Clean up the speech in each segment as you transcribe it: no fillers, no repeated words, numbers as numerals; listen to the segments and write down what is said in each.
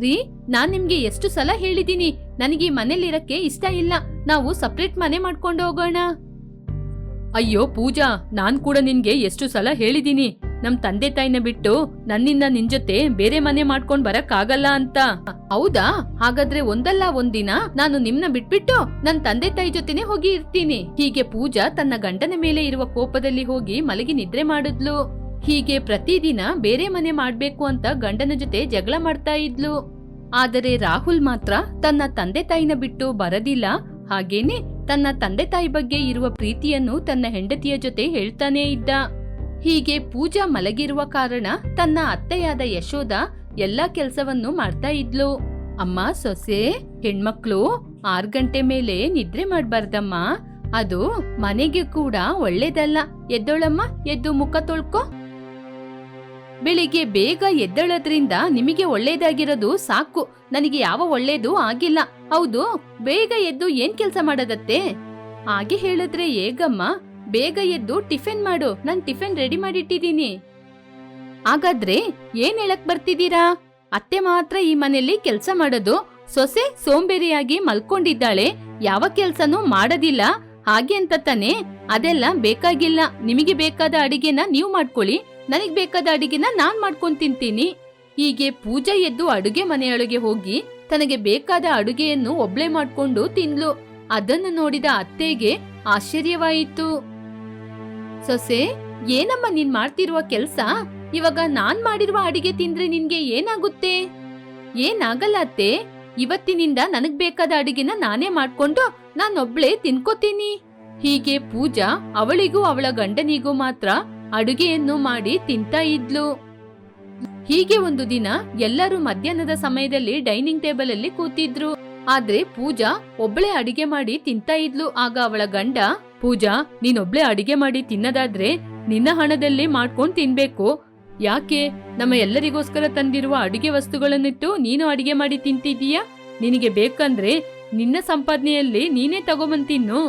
ರೀ, ನಾನ್ ನಿಮ್ಗೆ ಎಷ್ಟು ಸಲ ಹೇಳಿದೀನಿ, ನನಗೆ ಮನೇಲಿರಕ್ಕೆ ಇಷ್ಟ ಇಲ್ಲ, ನಾವು ಸಪ್ರೇಟ್ ಮನೆ ಮಾಡ್ಕೊಂಡು ಹೋಗೋಣ. ಅಯ್ಯೋ ಪೂಜಾ, ನಾನ್ ಕೂಡ ನಿನ್ಗೆ ಎಷ್ಟು ಸಲ ಹೇಳಿದೀನಿ, ನಮ್ ತಂದೆ ತಾಯಿನ ಬಿಟ್ಟು ನನ್ನಿಂದ ನಿನ್ ಜೊತೆ ಬೇರೆ ಮನೆ ಮಾಡ್ಕೊಂಡ್ ಬರಕ್ ಆಗಲ್ಲ ಅಂತ. ಹೌದಾ? ಹಾಗಾದ್ರೆ ಒಂದಲ್ಲ ಒಂದಿನ ನಾನು ನಿಮ್ನ ಬಿಟ್ಬಿಟ್ಟು ನನ್ ತಂದೆ ತಾಯಿ ಜೊತೆನೆ ಹೋಗಿ ಇರ್ತೀನಿ. ಹೀಗೆ ಪೂಜಾ ತನ್ನ ಗಂಡನ ಮೇಲೆ ಇರುವ ಕೋಪದಲ್ಲಿ ಹೋಗಿ ಮಲಗಿ ನಿದ್ರೆ ಮಾಡಿದ್ಲು. ಹೀಗೆ ಪ್ರತಿದಿನ ಬೇರೆ ಮನೆ ಮಾಡ್ಬೇಕು ಅಂತ ಗಂಡನ ಜೊತೆ ಜಗಳ ಮಾಡ್ತಾ ಇದ್ಲು. ಆದರೆ ರಾಹುಲ್ ಮಾತ್ರ ತನ್ನ ತಂದೆ ತಾಯಿನ ಬಿಟ್ಟು ಬರದಿಲ್ಲ. ಹಾಗೇನೆ ತನ್ನ ತಂದೆ ತಾಯಿ ಬಗ್ಗೆ ಇರುವ ಪ್ರೀತಿಯನ್ನು ತನ್ನ ಹೆಂಡತಿಯ ಜೊತೆ ಹೇಳ್ತಾನೇ ಇದ್ದ. ಹೀಗೆ ಪೂಜಾ ಮಲಗಿರುವ ಕಾರಣ ತನ್ನ ಅತ್ತೆಯಾದ ಯಶೋದ ಎಲ್ಲಾ ಕೆಲ್ಸವನ್ನು ಮಾಡ್ತಾ ಇದ್ಲು. ಅಮ್ಮ ಸೊಸೆ, ಹೆಣ್ಮಕ್ಳು 6 ಗಂಟೆ ಮೇಲೆ ನಿದ್ರೆ ಮಾಡ್ಬಾರ್ದಮ್ಮ, ಅದು ಮನೆಗೆ ಕೂಡ ಒಳ್ಳೇದಲ್ಲ. ಎದ್ದೋಳಮ್ಮ, ಎದ್ದು ಮುಖ ತೊಳ್ಕೊ. ಬೆಳಿಗ್ಗೆ ಬೇಗ ಎದ್ದಳದ್ರಿಂದ ನಿಮಗೆ ಒಳ್ಳೇದಾಗಿರೋದು ಸಾಕು, ನನಗೆ ಯಾವ ಒಳ್ಳೇದು ಆಗಿಲ್ಲ. ಹೌದು, ಬೇಗ ಎದ್ದು ಏನ್ ಕೆಲ್ಸ ಮಾಡೋದತ್ತೆ? ಹಾಗೆ ಹೇಳಿದ್ರೆ ಹೇಗಮ್ಮ? ಬೇಗ ಎದ್ದು ಟಿಫಿನ್ ಮಾಡು, ನಾನ್ ಟಿಫಿನ್ ರೆಡಿ ಮಾಡಿಟ್ಟಿದ್ದೀನಿ. ಹಾಗಾದ್ರೆ ಏನ್ ಹೇಳಕ್ ಬರ್ತಿದ್ದೀರಾ? ಅತ್ತೆ ಮಾತ್ರ ಈ ಮನೆಯಲ್ಲಿ ಕೆಲ್ಸ ಮಾಡೋದು, ಸೊಸೆ ಸೋಂಬೇರಿಯಾಗಿ ಮಲ್ಕೊಂಡಿದ್ದಾಳೆ, ಯಾವ ಕೆಲ್ಸನೂ ಮಾಡೋದಿಲ್ಲ, ಹಾಗೆ ಅಂತ ತಾನೆ? ಅದೆಲ್ಲ ಬೇಕಾಗಿಲ್ಲ. ನಿಮಗೆ ಬೇಕಾದ ಅಡಿಗೆನ ನೀವು ಮಾಡ್ಕೊಳ್ಳಿ, ನನಗ್ ಬೇಕಾದ ಅಡಿಗೆನ ನಾನ್ ಮಾಡ್ಕೊಂಡ್ ತಿಂತೀನಿ. ಹೀಗೆ ಪೂಜಾ ಎದ್ದು ಅಡುಗೆ ಮನೆಯೊಳಗೆ ಹೋಗಿ ತನಗೆ ಬೇಕಾದ ಅಡುಗೆಯನ್ನು ಒಬ್ಳೆ ಮಾಡ್ಕೊಂಡು ತಿನ್ಲು. ಅದನ್ನು ನೋಡಿದ ಅತ್ತೆಗೆ ಆಶ್ಚರ್ಯವಾಯಿತು. ಸೊಸೆ, ಏನಮ್ಮ ನೀನ್ ಮಾಡ್ತಿರುವ ಕೆಲ್ಸ? ಇವಾಗ ನಾನ್ ಮಾಡಿರುವ ಅಡಿಗೆ ತಿಂದ್ರೆ ನಿನ್ಗೆ ಏನಾಗುತ್ತೆ? ಏನಾಗಲ್ಲ ಅತ್ತೆ, ಇವತ್ತಿನಿಂದ ನನಗ್ ಬೇಕಾದ ಅಡಿಗೆನ ನಾನೇ ಮಾಡ್ಕೊಂಡು ನಾನೊಬ್ಳೆ ತಿನ್ಕೋತೀನಿ. ಹೀಗೆ ಪೂಜಾ ಅವಳಿಗೂ ಅವಳ ಗಂಡನಿಗೂ ಮಾತ್ರ ಅಡುಗೆಯನ್ನು ಮಾಡಿ ತಿಂತಾ ಇದ್ಲು. ಹೀಗೆ ಒಂದು ದಿನ ಎಲ್ಲರೂ ಮಧ್ಯಾಹ್ನದ ಸಮಯದಲ್ಲಿ ಡೈನಿಂಗ್ ಟೇಬಲ್ ಅಲ್ಲಿ ಕೂತಿದ್ರು. ಆದ್ರೆ ಪೂಜಾ ಒಬ್ಳೆ ಅಡಿಗೆ ಮಾಡಿ ತಿಂತಾ ಇದ್ಲು. ಆಗ ಅವಳ ಗಂಡ, ಪೂಜಾ, ನೀನೊಬ್ಳೆ ಅಡಿಗೆ ಮಾಡಿ ತಿನ್ನದಾದ್ರೆ ನಿನ್ನ ಹಣದಲ್ಲಿ ಮಾಡ್ಕೊಂಡ್ ತಿನ್ಬೇಕು. ಯಾಕೆ ನಮ್ಮ ಎಲ್ಲರಿಗೋಸ್ಕರ ತಂದಿರುವ ಅಡಿಗೆ ವಸ್ತುಗಳನ್ನಿಟ್ಟು ನೀನು ಅಡಿಗೆ ಮಾಡಿ ತಿಂತಿದೀಯಾ? ನಿನಗೆ ಬೇಕಂದ್ರೆ ನಿನ್ನ ಸಂಪಾದನೆಯಲ್ಲಿ ನೀನೇ ತಗೊಂಬಂದ್ ತಿನ್ನು.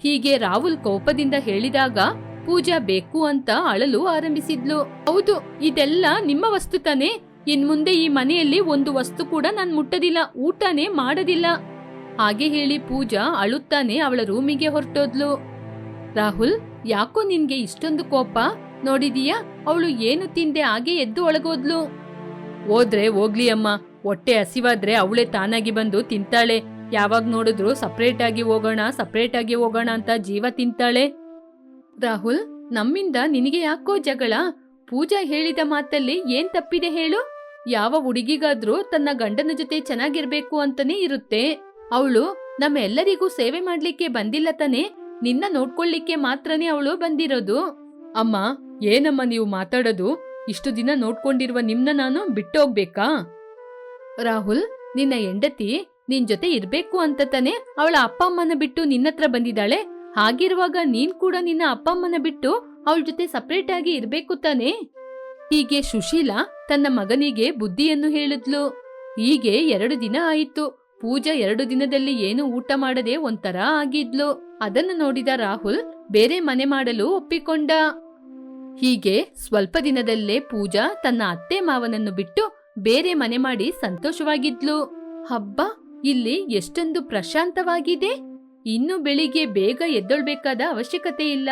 ಹೀಗೆ ರಾಹುಲ್ ಕೋಪದಿಂದ ಹೇಳಿದಾಗ ಪೂಜಾ ಬೇಕು ಅಂತ ಅಳಲು ಆರಂಭಿಸಿದ್ಲು. ಹೌದು, ಇದೆಲ್ಲ ನಿಮ್ಮ ವಸ್ತು ತಾನೆ, ಇನ್ ಮುಂದೆ ಈ ಮನೆಯಲ್ಲಿ ಒಂದು ವಸ್ತು ಕೂಡ ನಾನ್ ಮುಟ್ಟದಿಲ್ಲ, ಊಟನೇ ಮಾಡೋದಿಲ್ಲ. ಹಾಗೆ ಹೇಳಿ ಪೂಜಾ ಅಳುತ್ತಾನೆ ಅವಳ ರೂಮಿಗೆ ಹೊರಟೋದ್ಲು. ರಾಹುಲ್, ಯಾಕೋ ನಿನ್ಗೆ ಇಷ್ಟೊಂದು ಕೋಪ? ನೋಡಿದೀಯಾ, ಅವಳು ಏನು ತಿಂದೆ ಹಾಗೆ ಎದ್ದು ಒಳಗೋದ್ಲು. ಹೋದ್ರೆ ಹೋಗ್ಲಿ ಅಮ್ಮ, ಹೊಟ್ಟೆ ಹಸಿವಾದ್ರೆ ಅವಳೇ ತಾನಾಗಿ ಬಂದು ತಿಂತಾಳೆ. ಯಾವಾಗ ನೋಡಿದ್ರು ಸಪ್ರೇಟ್ ಆಗಿ ಹೋಗೋಣ ಅಂತ ಜೀವ ತಿಂತಾಳೆ. ರಾಹುಲ್, ನಮ್ಮಿಂದ ನಿನಗೆ ಯಾಕೋ ಜಗಳ? ಪೂಜಾ ಹೇಳಿದ ಮಾತಲ್ಲಿ ಏನ್ ತಪ್ಪಿದೆ ಹೇಳು? ಯಾವ ಹುಡುಗಿಗಾದ್ರೂ ತನ್ನ ಗಂಡನ ಜೊತೆ ಚೆನ್ನಾಗಿರ್ಬೇಕು ಅಂತಾನೆ ಇರುತ್ತೆ. ಅವಳು ನಮ್ಮ ಎಲ್ಲರಿಗೂ ಸೇವೆ ಮಾಡ್ಲಿಕ್ಕೆ ಬಂದಿಲ್ಲ ತಾನೆ, ನಿನ್ನ ನೋಡ್ಕೊಳ್ಳಿಕ್ಕೆ ಮಾತ್ರನೇ ಅವಳು ಬಂದಿರೋದು. ಅಮ್ಮ, ಏನಮ್ಮ ನೀವು ಮಾತಾಡೋದು? ಇಷ್ಟು ದಿನ ನೋಡ್ಕೊಂಡಿರುವ ನಿಮ್ನ ನಾನು ಬಿಟ್ಟೋಗ್ಬೇಕಾ? ರಾಹುಲ್, ನಿನ್ನ ಹೆಂಡತಿ ನಿನ್ ಜೊತೆ ಇರ್ಬೇಕು ಅಂತ ತಾನೆ ಅವಳ ಅಪ್ಪ ಅಮ್ಮನ ಬಿಟ್ಟು ನಿನ್ನತ್ರ ಬಂದಿದ್ದಾಳೆ. ಹಾಗಿರುವಾಗ ನೀನ್ ಕೂಡ ನಿನ್ನ ಅಪ್ಪ ಅಮ್ಮನ ಬಿಟ್ಟು ಅವಳ ಜೊತೆ ಸಪ್ರೇಟ್ ಆಗಿ ಇರ್ಬೇಕು ತಾನೆ? ಹೀಗೆ ಸುಶೀಲಾ ತನ್ನ ಮಗನಿಗೆ ಬುದ್ಧಿಯನ್ನು ಹೇಳಿದ್ಲು. ಹೀಗೆ 2 ದಿನ ಆಯಿತು. ಪೂಜಾ 2 ದಿನದಲ್ಲಿ ಏನು ಊಟ ಮಾಡದೆ ಒಂಥರ ಆಗಿದ್ಲು. ಅದನ್ನು ನೋಡಿದ ರಾಹುಲ್ ಬೇರೆ ಮನೆ ಮಾಡಲು ಒಪ್ಪಿಕೊಂಡ. ಹೀಗೆ ಸ್ವಲ್ಪ ದಿನದಲ್ಲೇ ಪೂಜಾ ತನ್ನ ಅತ್ತೆ ಮಾವನನ್ನು ಬಿಟ್ಟು ಬೇರೆ ಮನೆ ಮಾಡಿ ಸಂತೋಷವಾಗಿದ್ಲು. ಹಬ್ಬ, ಇಲ್ಲಿ ಎಷ್ಟೊಂದು ಪ್ರಶಾಂತವಾಗಿದೆ. ಇನ್ನು ಬೆಳಿಗ್ಗೆ ಬೇಗ ಎದ್ದೊಳ್ಬೇಕಾದ ಅವಶ್ಯಕತೆ ಇಲ್ಲ,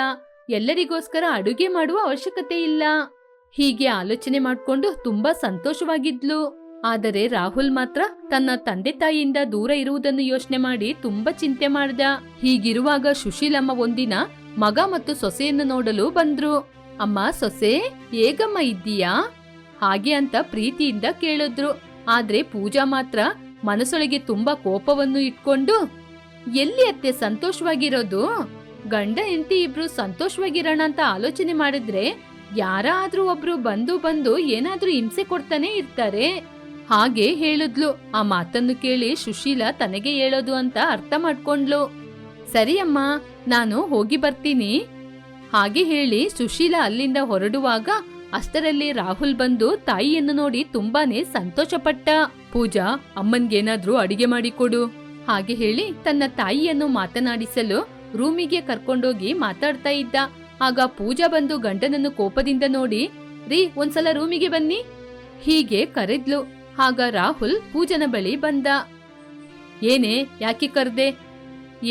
ಎಲ್ಲರಿಗೋಸ್ಕರ ಅಡುಗೆ ಮಾಡುವ ಅವಶ್ಯಕತೆ ಇಲ್ಲ. ಹೀಗೆ ಆಲೋಚನೆ ಮಾಡ್ಕೊಂಡು ತುಂಬಾ ಸಂತೋಷವಾಗಿದ್ಲು. ಆದರೆ ರಾಹುಲ್ ಮಾತ್ರ ತನ್ನ ತಂದೆ ತಾಯಿಯಿಂದ ದೂರ ಇರುವುದನ್ನು ಯೋಚನೆ ಮಾಡಿ ತುಂಬಾ ಚಿಂತೆ ಮಾಡ್ದ. ಹೀಗಿರುವಾಗ ಸುಶೀಲಮ್ಮ ಒಂದಿನ ಮಗ ಮತ್ತು ಸೊಸೆಯನ್ನು ನೋಡಲು ಬಂದ್ರು. ಅಮ್ಮ, ಸೊಸೆ, ಹೇಗಮ್ಮ ಇದ್ದೀಯಾ? ಹಾಗೆ ಅಂತ ಪ್ರೀತಿಯಿಂದ ಕೇಳಿದ್ರು. ಆದ್ರೆ ಪೂಜಾ ಮಾತ್ರ ಮನಸ್ಸೊಳಗೆ ತುಂಬಾ ಕೋಪವನ್ನು ಇಟ್ಕೊಂಡು, ಎಲ್ಲಿ ಅತ್ತೆ ಸಂತೋಷವಾಗಿರೋದು? ಗಂಡ ಹೆಂಡತಿ ಇಬ್ರು ಸಂತೋಷವಾಗಿರೋಣ ಅಂತ ಆಲೋಚನೆ ಮಾಡಿದ್ರೆ ಯಾರಾದ್ರೂ ಒಬ್ರು ಬಂದು ಏನಾದ್ರೂ ಹಿಂಸೆ ಕೊಡ್ತಾನೆ ಇರ್ತಾರೆ. ಹಾಗೆ ಹೇಳಿದ್ಲು. ಆ ಮಾತನ್ನು ಕೇಳಿ ಸುಶೀಲಾ ತನಗೆ ಹೇಳೋದು ಅಂತ ಅರ್ಥ ಮಾಡ್ಕೊಂಡ್ಲು. ಸರಿ ಅಮ್ಮ, ನಾನು ಹೋಗಿ ಬರ್ತೀನಿ. ಹಾಗೆ ಹೇಳಿ ಸುಶೀಲಾ ಅಲ್ಲಿಂದ ಹೊರಡುವಾಗ ಅಷ್ಟರಲ್ಲಿ ರಾಹುಲ್ ಬಂದು ತಾಯಿಯನ್ನು ನೋಡಿ ತುಂಬಾನೇ ಸಂತೋಷಪಟ್ಟ. ಪೂಜಾ, ಅಮ್ಮನ್ಗೇನಾದ್ರೂ ಅಡಿಗೆ ಮಾಡಿಕೊಡು. ಹಾಗೆ ಹೇಳಿ ತನ್ನ ತಾಯಿಯನ್ನು ಮಾತನಾಡಿಸಲು ರೂಮಿಗೆ ಕರ್ಕೊಂಡೋಗಿ ಮಾತಾಡ್ತಾ ಇದ್ದ. ಆಗ ಪೂಜಾ ಬಂದು ಗಂಡನನ್ನು ಕೋಪದಿಂದ ನೋಡಿ, ರೀ, ಒಂದ್ಸಲ ರೂಮಿಗೆ ಬನ್ನಿ ಹೀಗೆ ಕರೆದ್ಲು. ಆಗ ರಾಹುಲ್ ಪೂಜನ ಬಳಿ ಬಂದ. ಏನೇ, ಯಾಕೆ ಕರ್ದೆ?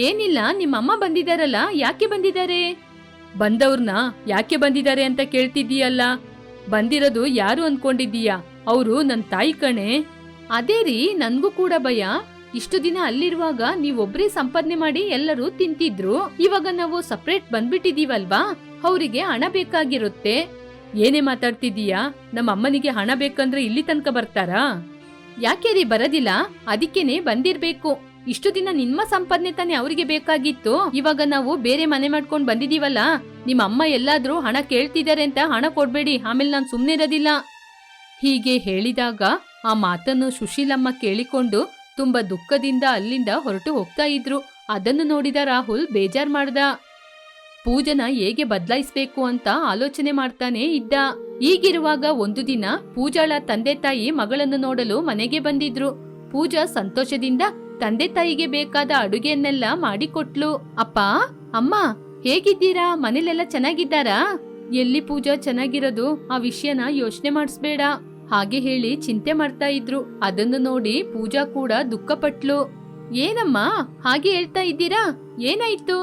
ಏನಿಲ್ಲ, ನಿಮ್ಮಮ್ಮ ಬಂದಿದಾರಲ್ಲ, ಯಾಕೆ ಬಂದಿದ್ದಾರೆ? ಬಂದವ್ರನ್ನ ಯಾಕೆ ಬಂದಿದ್ದಾರೆ ಅಂತ ಕೇಳ್ತಿದ್ದೀಯಲ್ಲ. ಬಂದಿರೋದು ಯಾರು ಅನ್ಕೊಂಡಿದ್ದೀಯಾ? ಅವರು ನನ್ ತಾಯಿ ಕಣೆ. ಅದೇ ರೀ, ನನ್ಗೂ ಕೂಡ ಭಯ. ಇಷ್ಟು ದಿನ ಅಲ್ಲಿರುವಾಗ ನೀವೊಬ್ರೇ ಸಂಪಾದನೆ ಮಾಡಿ ಎಲ್ಲರೂ ತಿಂತಿದ್ರು. ಇವಾಗ ನಾವು ಸಪ್ರೇಟ್ ಬಂದ್ಬಿಟ್ಟಿದೀವಲ್ವಾ, ಅವರಿಗೆ ಹಣ ಬೇಕಾಗಿರುತ್ತೆ. ಏನೇ ಮಾತಾಡ್ತಿದೀಯಾ? ನಮ್ಮ ಅಮ್ಮನಿಗೆ ಹಣ ಬೇಕಂದ್ರೆ ಇಲ್ಲಿ ತನಕ ಬರ್ತಾರಾ? ಯಾಕೆ ರೀ ಬರೋದಿಲ್ಲ? ಅದಕ್ಕೇನೆ ಬಂದಿರ್ಬೇಕು. ಇಷ್ಟು ದಿನ ನಿಮ್ಮ ಸಂಪಾದನೆ ತಾನೇ ಅವರಿಗೆ ಬೇಕಾಗಿತ್ತು. ಇವಾಗ ನಾವು ಬೇರೆ ಮನೆ ಮಾಡ್ಕೊಂಡ್ ಬಂದಿದೀವಲ್ಲ, ನಿಮ್ಮ ಅಮ್ಮ ಎಲ್ಲಾದ್ರೂ ಹಣ ಕೇಳ್ತಿದ್ದಾರೆ ಅಂತ ಹಣ ಕೊಡ್ಬೇಡಿ, ಆಮೇಲೆ ನಾನ್ ಸುಮ್ನೆ ಇರೋದಿಲ್ಲ. ಹೀಗೆ ಹೇಳಿದಾಗ ಆ ಮಾತನ್ನು ಸುಶೀಲಮ್ಮ ಕೇಳಿಕೊಂಡು ತುಂಬಾ ದುಃಖದಿಂದ ಅಲ್ಲಿಂದ ಹೊರಟು ಹೋಗ್ತಾ ಇದ್ರು. ಅದನ್ನು ನೋಡಿದ ರಾಹುಲ್ ಬೇಜಾರ್ ಮಾಡ್ದ. ಪೂಜನ ಹೇಗೆ ಬದಲಾಯಿಸ್ಬೇಕು ಅಂತ ಆಲೋಚನೆ ಮಾಡ್ತಾನೆ ಇದ್ದ. ಈಗಿರುವಾಗ ಒಂದು ದಿನ ಪೂಜಾಳ ತಂದೆ ತಾಯಿ ಮಗಳನ್ನು ನೋಡಲು ಮನೆಗೆ ಬಂದಿದ್ರು. ಪೂಜಾ ಸಂತೋಷದಿಂದ ತಂದೆ ತಾಯಿಗೆ ಬೇಕಾದ ಅಡುಗೆಯನ್ನೆಲ್ಲ ಮಾಡಿಕೊಟ್ಲು. ಅಪ್ಪ, ಅಮ್ಮ ಹೇಗಿದ್ದೀರಾ? ಮನೇಲೆಲ್ಲ ಚೆನ್ನಾಗಿದ್ದಾರಾ? ಎಲ್ಲಿ ಪೂಜಾ ಚೆನ್ನಾಗಿರೋದು? ಆ ವಿಷಯನ ಯೋಚನೆ ಮಾಡಿಸ್ಬೇಡ ಹಾಗೆ ಹೇಳಿ ಚಿಂತೆ ಮಾಡ್ತಾ ಇದ್ರು. ಅದನ್ನು ನೋಡಿ ಪೂಜಾ ಕೂಡ ದುಃಖಪಟ್ಲು. ಏನಮ್ಮ ಹಾಗೆ ಹೇಳ್ತಾ ಇದ್ದೀರಾ? ಏನಾಯ್ತು?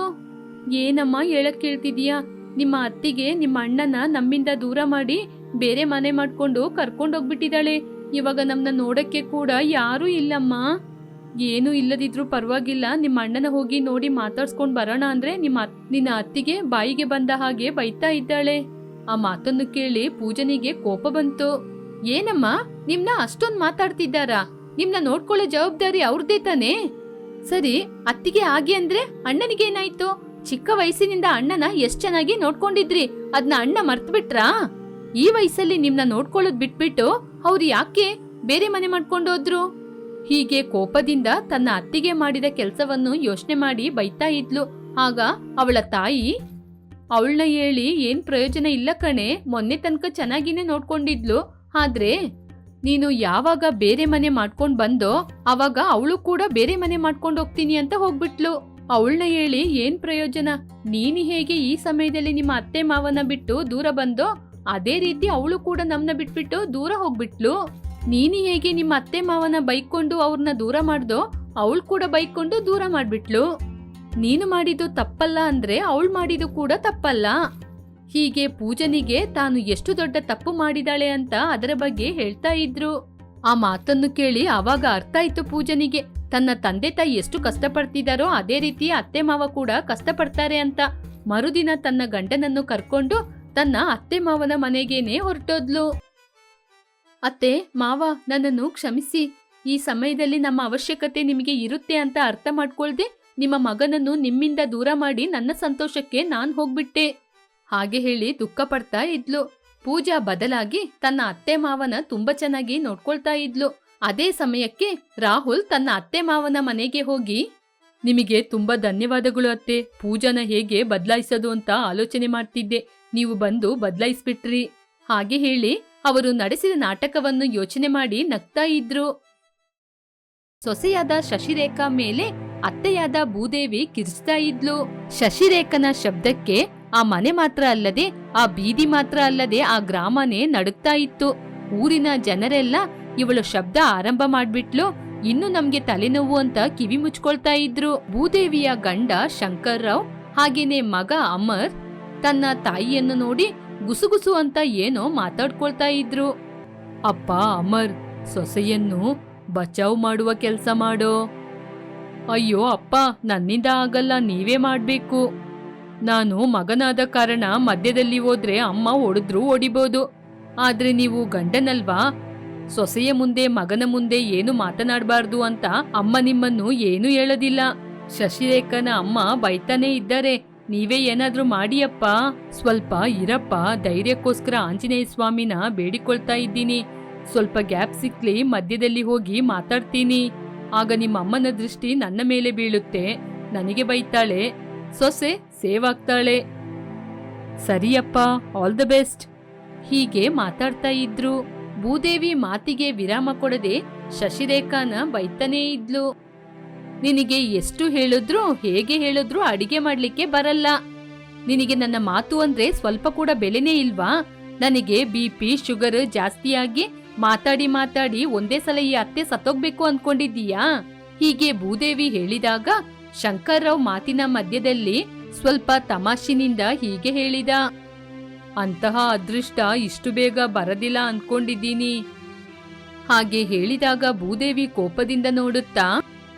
ಏನಮ್ಮ ಹೇಳಕ್ ಕೇಳ್ತಿದೀಯಾ? ನಿಮ್ಮ ಅತ್ತಿಗೆ ನಿಮ್ಮ ಅಣ್ಣನ ನಮ್ಮಿಂದ ದೂರ ಮಾಡಿ ಬೇರೆ ಮನೆ ಮಾಡ್ಕೊಂಡು ಕರ್ಕೊಂಡೋಗ್ಬಿಟ್ಟಿದ್ದಾಳೆ. ಇವಾಗ ನಮ್ನ ನೋಡಕ್ಕೆ ಕೂಡ ಯಾರೂ ಇಲ್ಲಮ್ಮ. ಏನೂ ಇಲ್ಲದಿದ್ರು ಪರವಾಗಿಲ್ಲ, ನಿಮ್ಮ ಅಣ್ಣನ ಹೋಗಿ ನೋಡಿ ಮಾತಾಡ್ಸ್ಕೊಂಡ್ ಬರೋಣ ಅಂದ್ರೆ ನಿನ್ನ ಅತ್ತಿಗೆ ಬಾಯಿಗೆ ಬಂದ ಹಾಗೆ ಬೈತಾ ಇದ್ದಾಳೆ. ಆ ಮಾತನ್ನು ಕೇಳಿ ಪೂಜನಿಗೆ ಕೋಪ ಬಂತು. ಏನಮ್ಮ, ನಿಮ್ನ ಅಷ್ಟೊಂದ್ ಮಾತಾಡ್ತಿದ್ದಾರಾ? ನಿಮ್ನ ನೋಡ್ಕೊಳ್ಳೋ ಜವಾಬ್ದಾರಿ ಅವ್ರದ್ದೇ ತಾನೇ? ಸರಿ, ಅತ್ತಿಗೆ ಹಾಗೆ ಅಂದ್ರೆ ಅಣ್ಣನಿಗೇನಾಯ್ತು? ಚಿಕ್ಕ ವಯಸ್ಸಿನಿಂದ ಅಣ್ಣನ ಎಷ್ಟ್ ಚೆನ್ನಾಗಿ ನೋಡ್ಕೊಂಡಿದ್ರಿ, ಅದ್ನ ಅಣ್ಣ ಮರ್ತ್ಬಿಟ್ರಾ? ಈ ವಯಸ್ಸಲ್ಲಿ ನಿಮ್ನ ನೋಡ್ಕೊಳ್ಳೋದ್ ಬಿಟ್ಬಿಟ್ಟು ಅವ್ರು ಯಾಕೆ ಬೇರೆ ಮನೆ ಮಾಡ್ಕೊಂಡೋದ್ರು? ಹೀಗೆ ಕೋಪದಿಂದ ತನ್ನ ಅತ್ತಿಗೆ ಮಾಡಿದ ಕೆಲ್ಸವನ್ನು ಯೋಚನೆ ಮಾಡಿ ಬೈತಾ ಇದ್ಲು. ಆಗ ಅವಳ ತಾಯಿ, ಅವಳನ್ನ ಹೇಳಿ ಏನ್ ಪ್ರಯೋಜನ ಇಲ್ಲ ಕಣೆ, ಮೊನ್ನೆ ತನಕ ಚೆನ್ನಾಗಿನೇ ನೋಡ್ಕೊಂಡಿದ್ಲು. ಆದ್ರೆ ನೀನು ಯಾವಾಗ ಬೇರೆ ಮನೆ ಮಾಡ್ಕೊಂಡ್ ಬಂದೋ ಅವಾಗ ಅವಳು ಕೂಡ ಬೇರೆ ಮನೆ ಮಾಡ್ಕೊಂಡ್ ಹೋಗ್ತೀನಿ ಅಂತ ಹೋಗ್ಬಿಟ್ಲು. ಅವಳನ್ನ ಹೇಳಿ ಏನ್ ಪ್ರಯೋಜನ? ನೀನು ಹೇಗೆ ಈ ಸಮಯದಲ್ಲಿ ನಿಮ್ಮ ಅತ್ತೆ ಮಾವನ ಬಿಟ್ಟು ದೂರ ಬಂದೋ ಅದೇ ರೀತಿ ಅವಳು ಕೂಡ ನಮ್ನ ಬಿಟ್ಬಿಟ್ಟು ದೂರ ಹೋಗ್ಬಿಟ್ಲು. ನೀನು ಹೇಗೆ ನಿಮ್ಮ ಅತ್ತೆ ಮಾವನ ಬೈಕೊಂಡು ಅವ್ರನ್ನ ದೂರ ಮಾಡ್ದೋ ಅವಳು ಕೂಡ ಬೈಕೊಂಡು ದೂರ ಮಾಡ್ಬಿಟ್ಲು. ನೀನು ಮಾಡಿದ್ದು ತಪ್ಪಲ್ಲ ಅಂದ್ರೆ ಅವಳು ಮಾಡಿದ್ದು ಕೂಡ ತಪ್ಪಲ್ಲ. ಹೀಗೆ ಪೂಜನಿಗೆ ತಾನು ಎಷ್ಟು ದೊಡ್ಡ ತಪ್ಪು ಮಾಡಿದಾಳೆ ಅಂತ ಅದರ ಬಗ್ಗೆ ಹೇಳ್ತಾ ಇದ್ರು. ಆ ಮಾತನ್ನು ಕೇಳಿ ಆವಾಗ ಅರ್ಥ ಆಯ್ತು ಪೂಜನಿಗೆ, ತನ್ನ ತಂದೆ ತಾಯಿ ಎಷ್ಟು ಕಷ್ಟಪಡ್ತಿದಾರೋ ಅದೇ ರೀತಿ ಅತ್ತೆ ಮಾವ ಕೂಡ ಕಷ್ಟಪಡ್ತಾರೆ ಅಂತ. ಮರುದಿನ ತನ್ನ ಗಂಡನನ್ನು ಕರ್ಕೊಂಡು ತನ್ನ ಅತ್ತೆ ಮಾವನ ಮನೆಗೇನೆ ಹೊರಟೋದ್ಲು. ಅತ್ತೆ ಮಾವ, ನನ್ನನ್ನು ಕ್ಷಮಿಸಿ. ಈ ಸಮಯದಲ್ಲಿ ನಮ್ಮ ಅವಶ್ಯಕತೆ ನಿಮಗೆ ಇರುತ್ತೆ ಅಂತ ಅರ್ಥ ಮಾಡ್ಕೊಳ್ದೆ ನಿಮ್ಮ ಮಗನನ್ನು ನಿಮ್ಮಿಂದ ದೂರ ಮಾಡಿ ನನ್ನ ಸಂತೋಷಕ್ಕೆ ನಾನ್ ಹೋಗ್ಬಿಟ್ಟೆ. ಹಾಗೆ ಹೇಳಿ ದುಃಖ ಪಡ್ತಾ ಇದ್ಲು. ಪೂಜಾ ಬದಲಾಗಿ ತನ್ನ ಅತ್ತೆ ಮಾವನ ತುಂಬಾ ಚೆನ್ನಾಗಿ ನೋಡ್ಕೊಳ್ತಾ ಇದ್ಲು. ಅದೇ ಸಮಯಕ್ಕೆ ರಾಹುಲ್ ತನ್ನ ಅತ್ತೆ ಮಾವನ ಮನೆಗೆ ಹೋಗಿ, ನಿಮಗೆ ತುಂಬಾ ಧನ್ಯವಾದಗಳು ಅತ್ತೆ. ಪೂಜಾನ ಹೇಗೆ ಬದಲಾಯಿಸೋದು ಅಂತ ಆಲೋಚನೆ ಮಾಡ್ತಿದ್ದೆ, ನೀವು ಬಂದು ಬದಲಾಯಿಸ್ಬಿಟ್ರಿ. ಹಾಗೆ ಹೇಳಿ ಅವರು ನಡೆಸಿದ ನಾಟಕವನ್ನು ಯೋಚನೆ ಮಾಡಿ ನಗ್ತಾ ಇದ್ರು. ಸೊಸೆಯಾದ ಶಶಿರೇಖಾ ಮೇಲೆ ಅತ್ತೆಯಾದ ಭೂದೇವಿ ಕಿರ್ಚ್ತಾ ಇದ್ಲು. ಶಶಿರೇಖನ ಶಬ್ದಕ್ಕೆ ಆ ಮನೆ ಮಾತ್ರ ಅಲ್ಲದೆ, ಆ ಬೀದಿ ಮಾತ್ರ ಅಲ್ಲದೆ ಆ ಗ್ರಾಮನೇ ನಡುಗ್ತಾ ಇತ್ತು. ಊರಿನ ಜನರೆಲ್ಲ ಇವಳು ಶಬ್ದ ಆರಂಭ ಮಾಡ್ಬಿಟ್ಲು, ಇನ್ನು ನಮ್ಗೆ ತಲೆನೋವು ಅಂತ ಕಿವಿ ಮುಚ್ಕೊಳ್ತಾ ಇದ್ರು. ಭೂದೇವಿಯ ಗಂಡ ಶಂಕರ್ರಾವ್ ಹಾಗೇನೆ ಮಗ ಅಮರ್ ತನ್ನ ತಾಯಿಯನ್ನು ನೋಡಿ ಗುಸುಗುಸು ಅಂತ ಏನೋ ಮಾತಾಡ್ಕೊಳ್ತಾ ಇದ್ರು. ಅಪ್ಪ ಅಮರ್, ಸೊಸೆಯನ್ನು ಬಚಾವ್ ಮಾಡುವ ಕೆಲ್ಸ ಮಾಡೋ. ಅಯ್ಯೋ ಅಪ್ಪ, ನನ್ನಿಂದ ಆಗಲ್ಲ, ನೀವೇ ಮಾಡ್ಬೇಕು. ನಾನು ಮಗನಾದ ಕಾರಣ ಮಧ್ಯದಲ್ಲಿ ಹೋದ್ರೆ ಅಮ್ಮ ಹೊಡೆದ್ರು ಹೊಡಿಬೋದು. ಆದ್ರೆ ನೀವು ಗಂಡನಲ್ವಾ, ಸೊಸೆಯ ಮುಂದೆ ಮಗನ ಮುಂದೆ ಏನು ಮಾತನಾಡಬಾರ್ದು ಅಂತ ಅಮ್ಮ ನಿಮ್ಮನ್ನು ಏನು ಹೇಳೋದಿಲ್ಲ. ಶಶಿರೇಖನ ಅಮ್ಮ ಬೈತಾನೆ ಇದ್ದಾರೆ, ನೀವೇ ಏನಾದ್ರೂ ಮಾಡಿಯಪ್ಪ. ಸ್ವಲ್ಪ ಇರಪ್ಪ, ಧೈರ್ಯಕ್ಕೋಸ್ಕರ ಆಂಜನೇಯ ಸ್ವಾಮಿನ ಬೇಡಿಕೊಳ್ತಾ ಇದ್ದೀನಿ. ಸ್ವಲ್ಪ ಗ್ಯಾಪ್ ಸಿಕ್ಲಿ ಮಧ್ಯದಲ್ಲಿ ಹೋಗಿ ಮಾತಾಡ್ತೀನಿ. ಆಗ ನಿಮ್ಮ ಅಮ್ಮನ ದೃಷ್ಟಿ ನನ್ನ ಮೇಲೆ ಬೀಳುತ್ತೆ, ನನಗೆ ಬೈತಾಳೆ, ಸೊಸೆ ಸೇವ್ ಆಗ್ತಾಳೆ. ಸರಿಯಪ್ಪ, ಆಲ್ ದ ಬೆಸ್ಟ್. ಹೀಗೆ ಮಾತಾಡ್ತಾ ಇದ್ರು. ಭೂದೇವಿ ಮಾತಿಗೆ ವಿರಾಮ ಕೊಡದೆ ಶಶಿರೇಖಾನ ಬೈತಾನೇ ಇದ್ಲು. ನಿನಗೆ ಎಷ್ಟು ಹೇಳಿದ್ರು ಹೇಗೆ ಹೇಳಿದ್ರು ಅಡಿಗೆ ಮಾಡ್ಲಿಕ್ಕೆ ಬರಲ್ಲ. ನಿನಗೆ ನನ್ನ ಮಾತು ಅಂದ್ರೆ ಸ್ವಲ್ಪ ಕೂಡ ಬೆಲೆನೇ ಇಲ್ವಾ? ನನಗೆ BP ಶುಗರ್ ಜಾಸ್ತಿಯಾಗಿ ಮಾತಾಡಿ ಮಾತಾಡಿ ಒಂದೇ ಸಲ ಈ ಅತ್ತೆ ಸತ್ತೋಗ್ಬೇಕು ಅನ್ಕೊಂಡಿದ್ದೀಯಾ? ಹೀಗೆ ಭೂದೇವಿ ಹೇಳಿದಾಗ ಶಂಕರ್ರಾವ್ ಮಾತಿನ ಮಧ್ಯದಲ್ಲಿ ಸ್ವಲ್ಪ ತಮಾಷಿನಿಂದ ಹೀಗೆ ಹೇಳಿದ, ಅಂತಹ ಅದೃಷ್ಟ ಇಷ್ಟು ಬೇಗ ಬರದಿಲ್ಲ ಅನ್ಕೊಂಡಿದ್ದೀನಿ. ಹಾಗೆ ಹೇಳಿದಾಗ ಭೂದೇವಿ ಕೋಪದಿಂದ ನೋಡುತ್ತಾ,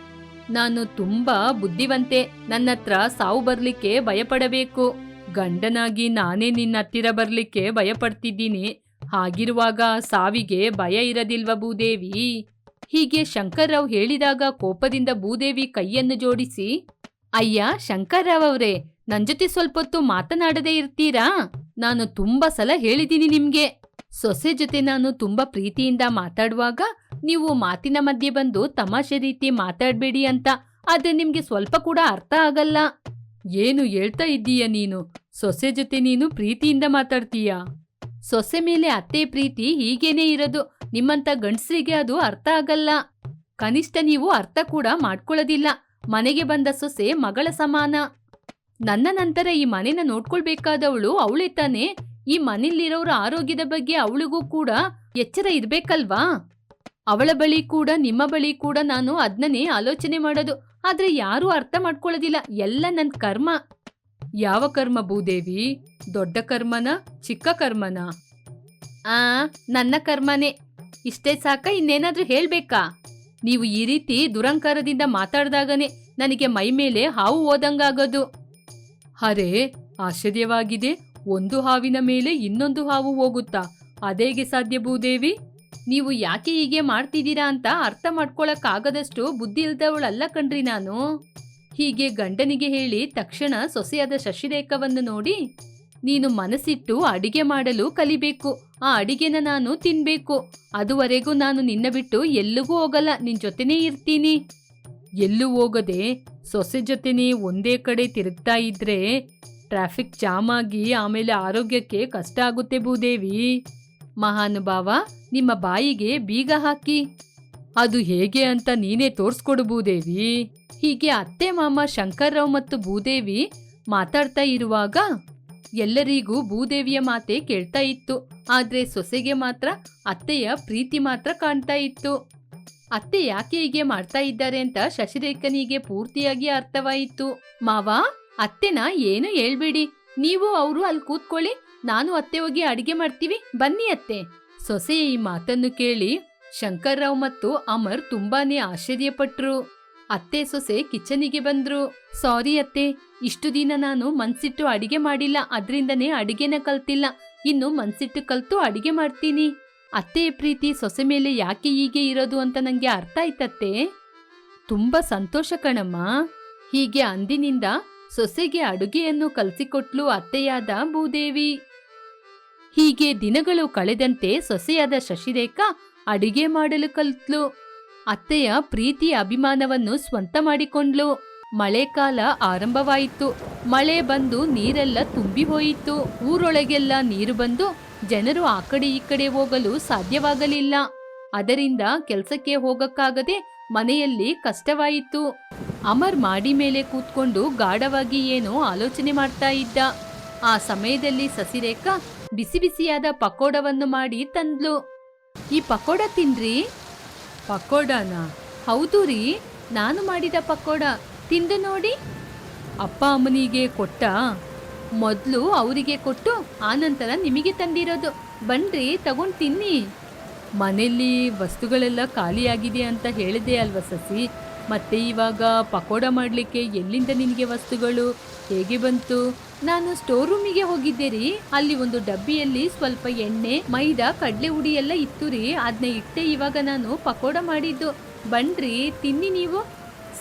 ನಾನು ತುಂಬಾ ಬುದ್ಧಿವಂತೆ, ನನ್ನತ್ರ ಸಾವು ಬರ್ಲಿಕ್ಕೆ ಭಯಪಡಬೇಕು. ಗಂಡನಾಗಿ ನಾನೇ ನಿನ್ನ ಹತ್ತಿರ ಬರ್ಲಿಕ್ಕೆ ಭಯಪಡ್ತಿದ್ದೀನಿ. ಹಾಗಿರುವಾಗ ಸಾವಿಗೆ ಭಯ ಇರದಿಲ್ವ ಭೂದೇವಿ? ಹೀಗೆ ಶಂಕರ್ರಾವ್ ಹೇಳಿದಾಗ ಕೋಪದಿಂದ ಭೂದೇವಿ ಕೈಯನ್ನು ಜೋಡಿಸಿ, ಅಯ್ಯ ಶಂಕರ್ರಾವ್ ಅವರೇ, ನನ್ ಜೊತೆ ಸ್ವಲ್ಪ ಹೊತ್ತು ಮಾತನಾಡದೇ ಇರ್ತೀರಾ? ನಾನು ತುಂಬಾ ಸಲ ಹೇಳಿದ್ದೀನಿ ನಿಮ್ಗೆ, ಸೊಸೆ ಜೊತೆ ನಾನು ತುಂಬಾ ಪ್ರೀತಿಯಿಂದ ಮಾತಾಡುವಾಗ ನೀವು ಮಾತಿನ ಮಧ್ಯೆ ಬಂದು ತಮಾಷೆ ರೀತಿ ಮಾತಾಡ್ಬೇಡಿ ಅಂತ. ಆದ್ರೆ ನಿಮ್ಗೆ ಸ್ವಲ್ಪ ಕೂಡ ಅರ್ಥ ಆಗಲ್ಲ. ಏನು ಹೇಳ್ತಾ ಇದ್ದೀಯ ನೀನು? ಸೊಸೆ ಜೊತೆ ನೀನು ಪ್ರೀತಿಯಿಂದ ಮಾತಾಡ್ತೀಯ? ಸೊಸೆ ಮೇಲೆ ಅತ್ತೆ ಪ್ರೀತಿ ಹೀಗೇನೆ ಇರೋದು. ನಿಮ್ಮಂತ ಗಂಡಸರಿಗೆ ಅದು ಅರ್ಥ ಆಗಲ್ಲ. ಕನಿಷ್ಠ ನೀವು ಅರ್ಥ ಕೂಡ ಮಾಡ್ಕೊಳ್ಳೋದಿಲ್ಲ. ಮನೆಗೆ ಬಂದ ಸೊಸೆ ಮಗಳ ಸಮಾನ. ನನ್ನ ನಂತರ ಈ ಮನೆನ ನೋಡ್ಕೊಳ್ಬೇಕಾದವಳು ಅವಳೇ ತಾನೆ. ಈ ಮನೆಯಲ್ಲಿರೋರ ಆರೋಗ್ಯದ ಬಗ್ಗೆ ಅವಳಿಗೂ ಕೂಡ ಎಚ್ಚರ ಇರ್ಬೇಕಲ್ವಾ? ಅವಳ ಬಳಿ ಕೂಡ ನಿಮ್ಮ ಬಳಿ ಕೂಡ ನಾನು ಅದ್ನೇ ಆಲೋಚನೆ ಮಾಡೋದು. ಆದ್ರೆ ಯಾರೂ ಅರ್ಥ ಮಾಡ್ಕೊಳ್ಳೋದಿಲ್ಲ. ಎಲ್ಲ ನನ್ ಕರ್ಮ. ಯಾವ ಕರ್ಮ ಭೂದೇವಿ? ದೊಡ್ಡ ಕರ್ಮನ ಚಿಕ್ಕ ಕರ್ಮನ? ನನ್ನ ಕರ್ಮನೇ. ಇಷ್ಟೇ ಸಾಕ? ಇನ್ನೇನಾದ್ರೂ ಹೇಳ್ಬೇಕಾ? ನೀವು ಈ ರೀತಿ ದುರಂಕಾರದಿಂದ ಮಾತಾಡ್ದಾಗನೇ ನನಗೆ ಮೈ ಮೇಲೆ ಹಾವು ಓದಂಗಾಗೋದು. ಅರೆ, ಆಶ್ಚರ್ಯವಾಗಿದೆ. ಒಂದು ಹಾವಿನ ಮೇಲೆ ಇನ್ನೊಂದು ಹಾವು ಹೋಗುತ್ತಾ? ಅದೇಗೆ ಸಾಧ್ಯ ಭೂದೇವಿ? ನೀವು ಯಾಕೆ ಹೀಗೆ ಮಾಡ್ತಿದ್ದೀರಾ ಅಂತ ಅರ್ಥ ಮಾಡ್ಕೊಳಕ್ಕಾಗದಷ್ಟು ಬುದ್ಧಿ ಇಲ್ದವಳಲ್ಲ ಕಣ್ರಿ ನಾನು. ಹೀಗೆ ಗಂಡನಿಗೆ ಹೇಳಿ ತಕ್ಷಣ ಸೊಸೆಯಾದ ಶಶಿರೇಖವನ್ನು ನೋಡಿ, ನೀನು ಮನಸ್ಸಿಟ್ಟು ಅಡಿಗೆ ಮಾಡಲು ಕಲಿಬೇಕು. ಆ ಅಡಿಗೆನ ನಾನು ತಿನ್ಬೇಕು. ಅದುವರೆಗೂ ನಾನು ನಿನ್ನ ಬಿಟ್ಟು ಎಲ್ಲಿಗೂ ಹೋಗಲ್ಲ. ನಿನ್ ಜೊತೆನೇ ಇರ್ತೀನಿ. ಎಲ್ಲೂ ಹೋಗದೆ ಸೊಸೆ ಜೊತೆನೇ ಒಂದೇ ಕಡೆ ತಿರುಗ್ತಾ ಇದ್ರೆ ಟ್ರಾಫಿಕ್ ಜಾಮ್ ಆಗಿ ಆಮೇಲೆ ಆರೋಗ್ಯಕ್ಕೆ ಕಷ್ಟ ಆಗುತ್ತೆ ಭೂದೇವಿ. ಮಹಾನುಭಾವ, ನಿಮ್ಮ ಬಾಯಿಗೆ ಬೀಗ ಹಾಕಿ. ಅದು ಹೇಗೆ ಅಂತ ನೀನೇ ತೋರ್ಸ್ಕೊಡು ಭೂದೇವಿ. ಹೀಗೆ ಅತ್ತೆ ಮಾಮ ಶಂಕರ್ರಾವ್ ಮತ್ತು ಭೂದೇವಿ ಮಾತಾಡ್ತಾ ಇರುವಾಗ ಎಲ್ಲರಿಗೂ ಭೂದೇವಿಯ ಮಾತೆ ಕೇಳ್ತಾ ಇತ್ತು. ಆದ್ರೆ ಸೊಸೆಗೆ ಮಾತ್ರ ಅತ್ತೆಯ ಪ್ರೀತಿ ಮಾತ್ರ ಕಾಣ್ತಾ ಇತ್ತು. ಅತ್ತೆ ಯಾಕೆ ಹೀಗೆ ಮಾಡ್ತಾ ಇದ್ದಾರೆ ಅಂತ ಶಶಿರೇಖನಿಗೆ ಪೂರ್ತಿಯಾಗಿ ಅರ್ಥವಾಯಿತು. ಮಾವ, ಅತ್ತೆನ ಏನು ಹೇಳ್ಬೇಡಿ. ನೀವು ಅವರು ಅಲ್ಲಿ ಕೂತ್ಕೊಳ್ಳಿ, ನಾನು ಅತ್ತೆ ಹೋಗಿ ಅಡಿಗೆ ಮಾಡ್ತೀವಿ, ಬನ್ನಿ ಅತ್ತೆ. ಸೊಸೆಯ ಈ ಮಾತನ್ನು ಕೇಳಿ ಶಂಕರ್ರಾವ್ ಮತ್ತು ಅಮರ್ ತುಂಬಾನೇ ಆಶ್ಚರ್ಯಪಟ್ರು. ಅತ್ತೆ ಸೊಸೆ ಕಿಚನಿಗೆ ಬಂದ್ರು. ಸಾರಿ ಅತ್ತೆ, ಇಷ್ಟು ದಿನ ನಾನು ಮನ್ಸಿಟ್ಟು ಅಡಿಗೆ ಮಾಡಿಲ್ಲ. ಅದ್ರಿಂದನೇ ಅಡಿಗೆನ ಕಲ್ತಿಲ್ಲ. ಇನ್ನು ಮನ್ಸಿಟ್ಟು ಕಲ್ತು ಅಡಿಗೆ ಮಾಡ್ತೀನಿ. ಅತ್ತೆಯ ಪ್ರೀತಿ ಸೊಸೆ ಮೇಲೆ ಯಾಕೆ ಹೀಗೆ ಇರೋದು ಅಂತ ನಂಗೆ ಅರ್ಥ ಆಯ್ತತ್ತೆ. ತುಂಬಾ ಸಂತೋಷ ಕಣಮ್ಮ. ಹೀಗೆ ಅಂದಿನಿಂದ ಸೊಸೆಗೆ ಅಡುಗೆಯನ್ನು ಕಲಿಸಿಕೊಟ್ಲು ಅತ್ತೆಯಾದ ಭೂದೇವಿ. ಹೀಗೆ ದಿನಗಳು ಕಳೆದಂತೆ ಸೊಸೆಯಾದ ಶಶಿರೇಖಾ ಅಡುಗೆ ಮಾಡಲು ಕಲಿತ್ಲು. ಅತ್ತೆಯ ಪ್ರೀತಿ ಅಭಿಮಾನವನ್ನು ಸ್ವಂತ ಮಾಡಿಕೊಂಡ್ಲು. ಮಳೆಕಾಲ ಆರಂಭವಾಯಿತು. ಮಳೆ ಬಂದು ನೀರೆಲ್ಲ ತುಂಬಿ ಹೋಯಿತು. ಊರೊಳಗೆಲ್ಲ ನೀರು ಬಂದು ಜನರು ಆ ಕಡೆ ಈ ಕಡೆ ಹೋಗಲು ಸಾಧ್ಯವಾಗಲಿಲ್ಲ. ಅದರಿಂದ ಕೆಲಸಕ್ಕೆ ಹೋಗಕ್ಕಾಗದೆ ಮನೆಯಲ್ಲಿ ಕಷ್ಟವಾಯಿತು. ಅಮರ್ ಮಾಡಿ ಮೇಲೆ ಕೂತ್ಕೊಂಡು ಗಾಢವಾಗಿ ಏನೋ ಆಲೋಚನೆ ಮಾಡ್ತಾ ಇದ್ದ. ಆ ಸಮಯದಲ್ಲಿ ಶಶಿರೇಖಾ ಬಿಸಿ ಬಿಸಿಯಾದ ಪಕೋಡವನ್ನು ಮಾಡಿ ತಂದ್ಲು. ಈ ಪಕೋಡ ತಿನ್ರಿ. ಪಕೋಡನ? ಹೌದು ರೀ, ನಾನು ಮಾಡಿದ ಪಕೋಡ. ತಿಂದು ನೋಡಿ. ಅಪ್ಪ ಅಮ್ಮನಿಗೆ ಕೊಟ್ಟ? ಮೊದಲು ಅವರಿಗೆ ಕೊಟ್ಟು ಆನಂತರ ನಿಮಗೆ ತಂದಿರೋದು. ಬನ್ರಿ, ತಗೊಂಡು ತಿನ್ನಿ. ಮನೆಯಲ್ಲಿ ವಸ್ತುಗಳೆಲ್ಲ ಖಾಲಿಯಾಗಿದೆ ಅಂತ ಹೇಳಿದೆ ಅಲ್ವಾ ಸಸಿ? ಮತ್ತೆ ಇವಾಗ ಪಕೋಡ ಮಾಡಲಿಕ್ಕೆ ಎಲ್ಲಿಂದ ನಿನಗೆ ವಸ್ತುಗಳು ಹೇಗೆ ಬಂತು? ನಾನು ಸ್ಟೋರ್ ರೂಮಿಗೆ ಹೋಗಿದ್ದೆ ರೀ. ಅಲ್ಲಿ ಒಂದು ಡಬ್ಬಿಯಲ್ಲಿ ಸ್ವಲ್ಪ ಎಣ್ಣೆ, ಮೈದಾ, ಕಡಲೆ ಹುಡಿ ಎಲ್ಲ ಇತ್ತು ರೀ. ಅದನ್ನ ಇಟ್ಟೆ ಇವಾಗ ನಾನು ಪಕೋಡ ಮಾಡಿದ್ದು. ಬನ್ರಿ, ತಿನ್ನಿ ನೀವು.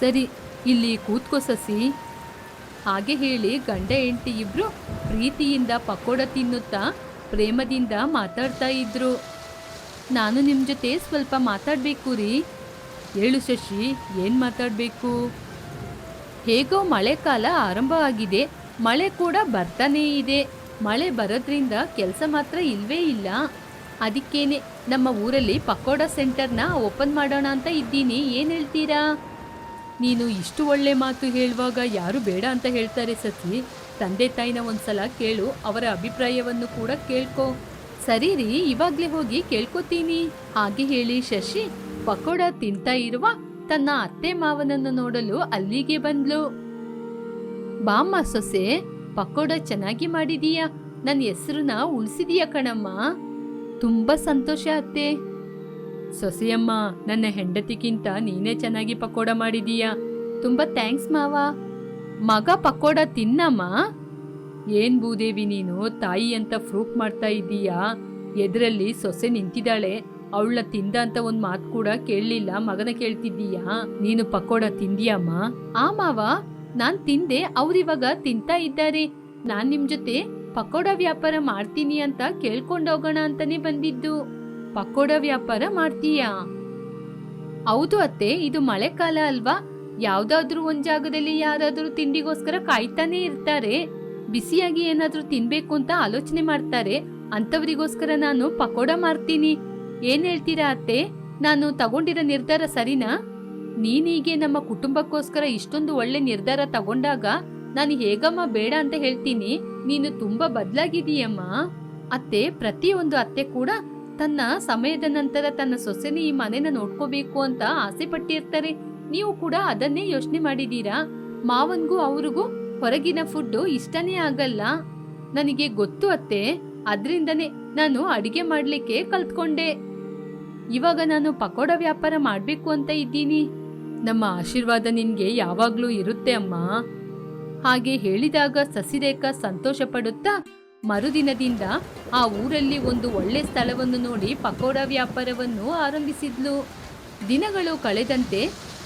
ಸರಿ, ಇಲ್ಲಿ ಕೂತ್ಕೋ ಸಸಿ. ಹಾಗೆ ಹೇಳಿ ಗಂಡ ಹೆಂಡತಿ ಇಬ್ರು ಪ್ರೀತಿಯಿಂದ ಪಕೋಡ ತಿನ್ನುತ್ತಾ ಪ್ರೇಮದಿಂದ ಮಾತಾಡ್ತಾ ಇದ್ರು. ನಾನು ನಿಮ್ಮ ಜೊತೆ ಸ್ವಲ್ಪ ಮಾತಾಡಬೇಕು ರೀ. ಹೇಳು ಶಶಿ, ಏನು ಮಾತಾಡಬೇಕು? ಹೇಗೋ ಮಳೆಕಾಲ ಆರಂಭ ಆಗಿದೆ. ಮಳೆ ಕೂಡ ಬರ್ತಾನೇ ಇದೆ. ಮಳೆ ಬರೋದ್ರಿಂದ ಕೆಲಸ ಮಾತ್ರ ಇಲ್ವೇ ಇಲ್ಲ. ಅದಕ್ಕೇನೆ ನಮ್ಮ ಊರಲ್ಲಿ ಪಕೋಡ ಸೆಂಟರ್ನ ಓಪನ್ ಮಾಡೋಣ ಅಂತ ಇದ್ದೀನಿ. ಏನು ಹೇಳ್ತೀರಾ? ನೀನು ಇಷ್ಟು ಒಳ್ಳೆ ಮಾತು ಹೇಳುವಾಗ ಯಾರು ಬೇಡ ಅಂತ ಹೇಳ್ತಾರೆ ಸತಿ. ತಂದೆ ತಾಯಿನ ಒಂದ್ಸಲ ಕೇಳು, ಅವರ ಅಭಿಪ್ರಾಯವನ್ನು ಕೂಡ ಕೇಳ್ಕೊ. ಸರಿ ರೀ, ಇವಾಗ್ಲೇ ಹೋಗಿ ಕೇಳ್ಕೊತೀನಿ. ಹಾಗೆ ಹೇಳಿ ಶಶಿ ಪಕೋಡ ತಿಂತ ಇರುವ ತನ್ನ ಅತ್ತೆ ಮಾವನನ್ನು ನೋಡಲು ಅಲ್ಲಿಗೆ ಬಂದ್ಲು. ಬಾಮ್ಮ ಸೊಸೆ, ಪಕೋಡ ಚೆನ್ನಾಗಿ ಮಾಡಿದೀಯಾ, ನನ್ನ ಹೆಸರನ್ನ ಉಳಿಸಿದೀಯ ಕಣಮ್ಮ. ತುಂಬಾ ಸಂತೋಷ ಅತ್ತೆ. ಸೊಸೆಯಮ್ಮ, ನನ್ನ ಹೆಂಡತಿಗಿಂತ ನೀನೇ ಚೆನ್ನಾಗಿ ಪಕೋಡ ಮಾಡಿದೀಯಾ. ತುಂಬಾ ಥ್ಯಾಂಕ್ಸ್ ಮಾವ. ಮಗ ಪಕೋಡ ತಿನ್ನಮ್ಮ. ಏನ್ ಭೂದೇವಿ ನೀನು ತಾಯಿ ಅಂತ ಪ್ರೂಫ್ ಮಾಡ್ತಾ ಇದ್ದೀಯಾ? ಎದುರಲ್ಲಿ ಸೊಸೆ ನಿಂತಿದ್ದಾಳೆ, ಅವಳ ತಿಂದ ಅಂತ ಒಂದ್ ಮಾತು ಕೂಡ ಕೇಳಲಿಲ್ಲ, ಮಗನ ಕೇಳ್ತಿದ್ದೀಯಾ? ನೀನು ಪಕೋಡ ತಿಂದಿಯಮ್ಮ? ಆ ಮಾವ, ನಾನ್ ತಿಂದೆ, ಅವ್ರಿವಾಗ ತಿಂತಾ ಇದ್ದಾರೆ. ನಾನ್ ನಿಮ್ ಜೊತೆ ಪಕೋಡ ವ್ಯಾಪಾರ ಮಾಡ್ತೀನಿ ಅಂತ ಕೇಳ್ಕೊಂಡೋಗೋಣ ಅಂತಾನೆ ಬಂದಿದ್ದು. ಪಕೋಡ ವ್ಯಾಪಾರ ಮಾಡ್ತೀಯಾ? ಹೌದು ಅತ್ತೆ, ಇದು ಮಳೆಕಾಲ ಅಲ್ವಾ, ಯಾವ್ದಾದ್ರೂ ಒಂದ್ ಜಾಗದಲ್ಲಿ ಯಾರಾದ್ರೂ ತಿಂಡಿಗೋಸ್ಕರ ಕಾಯ್ತಾನೆ ಇರ್ತಾರೆ, ಬಿಸಿಯಾಗಿ ಏನಾದ್ರೂ ತಿನ್ಬೇಕು ಅಂತ ಆಲೋಚನೆ ಮಾಡ್ತಾರೆ. ಅಂತವರಿಗೋಸ್ಕರ ನಾನು ಪಕೋಡ ಮಾರ್ತೀನಿ. ಏನ್ ಹೇಳ್ತೀರಾ ಅತ್ತೆ? ನಾನು ತಗೊಂಡಿರೋ ನಿರ್ಧಾರ ಸರಿನಾ? ನೀನೀಗೆ ನಮ್ಮ ಕುಟುಂಬಕ್ಕೋಸ್ಕರ ಇಷ್ಟೊಂದು ಒಳ್ಳೆ ನಿರ್ಧಾರ ತಗೊಂಡಾಗ ನಾನು ಹೇಗಮ್ಮ ಬೇಡ ಅಂತ ಹೇಳ್ತೀನಿ? ನೀನು ತುಂಬಾ ಬದಲಾಗಿದೀಯಮ್ಮ. ಅತ್ತೆ, ಪ್ರತಿಯೊಂದು ಅತ್ತೆ ಕೂಡ ತನ್ನ ಸಮಯದ ನಂತರ ತನ್ನ ಸೊಸೆನ ಈ ಮನೆನ ನೋಡ್ಕೋಬೇಕು ಅಂತ ಆಸೆ ಪಟ್ಟಿರ್ತಾರೆ. ನೀವು ಕೂಡ ಅದನ್ನೇ ಯೋಚನೆ ಮಾಡಿದೀರಾ. ಮಾವನ್ಗೂ ಅವ್ರಿಗೂ ಹೊರಗಿನ ಫುಡ್ಡು ಇಷ್ಟನೇ ಆಗಲ್ಲ. ನನಗೆ ಗೊತ್ತು ಅತ್ತೆ, ಅದ್ರಿಂದನೇ ನಾನು ಅಡಿಗೆ ಮಾಡ್ಲಿಕ್ಕೆ ಕಲ್ತ್ಕೊಂಡೆ. ಇವಾಗ ನಾನು ಪಕೋಡ ವ್ಯಾಪಾರ ಮಾಡ್ಬೇಕು ಅಂತ ಇದ್ದೀನಿ. ನಮ್ಮ ಆಶೀರ್ವಾದ ನಿನ್ಗೆ ಯಾವಾಗ್ಲೂ ಇರುತ್ತೆ ಅಮ್ಮ. ಹಾಗೆ ಹೇಳಿದಾಗ ಸಸಿರೇಖಾ ಸಂತೋಷ ಪಡುತ್ತಾ ಮರುದಿನದಿಂದ ಆ ಊರಲ್ಲಿ ಒಂದು ಒಳ್ಳೆ ಸ್ಥಳವನ್ನು ನೋಡಿ ಪಕೋಡ ವ್ಯಾಪಾರವನ್ನು ಆರಂಭಿಸಿದ್ಲು. ದಿನಗಳು ಕಳೆದಂತೆ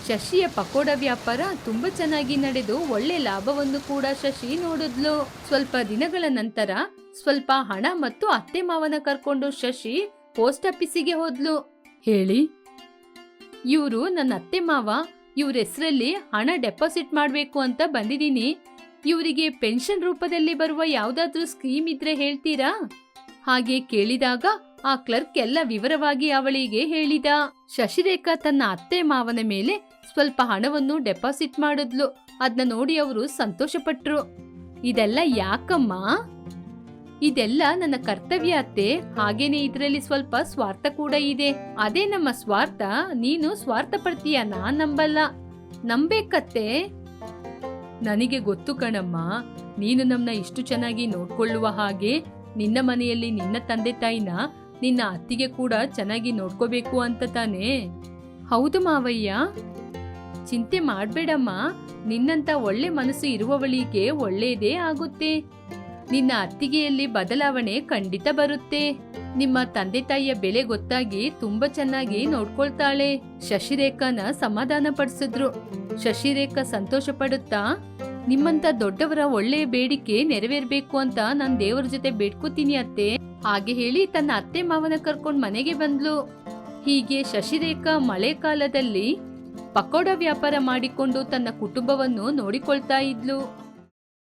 ಶಶಿಯ ಪಕೋಡ ವ್ಯಾಪಾರ ತುಂಬಾ ಚೆನ್ನಾಗಿ ನಡೆದು ಒಳ್ಳೆ ಲಾಭವನ್ನು ಕೂಡ ಶಶಿ ನೋಡಿದ್ಲು. ಸ್ವಲ್ಪ ದಿನಗಳ ನಂತರ ಸ್ವಲ್ಪ ಹಣ ಮತ್ತು ಅತ್ತೆ ಮಾವನ ಕರ್ಕೊಂಡು ಶಶಿ ಪೋಸ್ಟ್ ಆಫೀಸಿಗೆ ಹೋದ್ಲು. ಹೇಳಿ, ಇವರು ನನ್ನ ಅತ್ತೆ ಮಾವ, ಇವ್ರ ಹೆಸರಲ್ಲಿ ಹಣ ಡೆಪಾಸಿಟ್ ಮಾಡ್ಬೇಕು ಅಂತ ಬಂದಿದ್ದೀನಿ. ಇವರಿಗೆ ಪೆನ್ಷನ್ ರೂಪದಲ್ಲಿ ಬರುವ ಯಾವ್ದಾದ್ರೂ ಸ್ಕೀಮ್ ಇದ್ರೆ ಹೇಳ್ತೀರಾ? ಹಾಗೆ ಕೇಳಿದಾಗ ಆ ಕ್ಲರ್ಕ್ ಎಲ್ಲ ವಿವರವಾಗಿ ಅವಳಿಗೆ ಹೇಳಿದ. ಶಶಿರೇಖಾ ತನ್ನ ಅತ್ತೆ ಮಾವನ ಮೇಲೆ ಸ್ವಲ್ಪ ಹಣವನ್ನು ಡೆಪಾಸಿಟ್ ಮಾಡಿದ್ಲು. ಅದನ್ನ ನೋಡಿ ಅವರು ಸಂತೋಷಪಟ್ರು. ಇದೆಲ್ಲ ಯಾಕಮ್ಮ? ಇದೆಲ್ಲ ನನ್ನ ಕರ್ತವ್ಯ ಅತ್ತೆ. ಹಾಗೇನೆ ಇದರಲ್ಲಿ ಸ್ವಲ್ಪ ಸ್ವಾರ್ಥ ಕೂಡ ಇದೆ. ಅದೇ ನಮ್ಮ ಸ್ವಾರ್ಥ. ನೀನು ಸ್ವಾರ್ಥ ಪಡ್ತೀಯ, ನಾನ್ ನಂಬಲ್ಲ. ನಂಬೇಕತ್ತೆ. ನನಗೆ ಗೊತ್ತು ಕಣಮ್ಮ, ನೀನು ನಮ್ಮನ್ನ ಇಷ್ಟು ಚೆನ್ನಾಗಿ ನೋಡ್ಕೊಳ್ಳುವ ಹಾಗೆ ನಿನ್ನ ಮನೆಯಲ್ಲಿ ನಿನ್ನ ತಂದೆ ತಾಯಿನ ನಿನ್ನ ಅತ್ತಿಗೆ ಕೂಡ ಚೆನ್ನಾಗಿ ನೋಡ್ಕೋಬೇಕು ಅಂತ ತಾನೇ? ಹೌದು ಮಾವಯ್ಯ. ಚಿಂತೆ ಮಾಡ್ಬೇಡಮ್ಮ, ನಿನ್ನಂತ ಒಳ್ಳೆ ಮನಸ್ಸು ಇರುವವಳಿಗೆ ಒಳ್ಳೇದೇ ಆಗುತ್ತೆ. ನಿನ್ನ ಅತ್ತಿಗೆಯಲ್ಲಿ ಬದಲಾವಣೆ ಖಂಡಿತ ಬರುತ್ತೆ. ನಿಮ್ಮ ತಂದೆ ತಾಯಿಯ ಬೆಲೆ ಗೊತ್ತಾಗಿ ತುಂಬಾ ಚೆನ್ನಾಗಿ ನೋಡ್ಕೊಳ್ತಾಳೆ. ಶಶಿರೇಖಾನ ಸಮಾಧಾನ ಪಡಿಸಿದ್ರು. ಶಶಿರೇಖಾ ಸಂತೋಷ ಪಡುತ್ತಾ, ನಿಮ್ಮಂತ ದೊಡ್ಡವರ ಒಳ್ಳೆ ಬೇಡಿಕೆ ನೆರವೇರ್ಬೇಕು ಅಂತ ನಾನ್ ದೇವರ ಜೊತೆ ಬೇಡ್ಕೋತೀನಿ ಅತ್ತೆ. ಹಾಗೆ ಹೇಳಿ ತನ್ನ ಅತ್ತೆ ಮಾವನ ಕರ್ಕೊಂಡ್ ಮನೆಗೆ ಬಂದ್ಲು. ಹೀಗೆ ಶಶಿರೇಖಾ ಮಳೆಗಾಲದಲ್ಲಿ ಪಕೋಡ ವ್ಯಾಪಾರ ಮಾಡಿಕೊಂಡು ತನ್ನ ಕುಟುಂಬವನ್ನು ನೋಡಿಕೊಳ್ತಾ ಇದ್ಲು.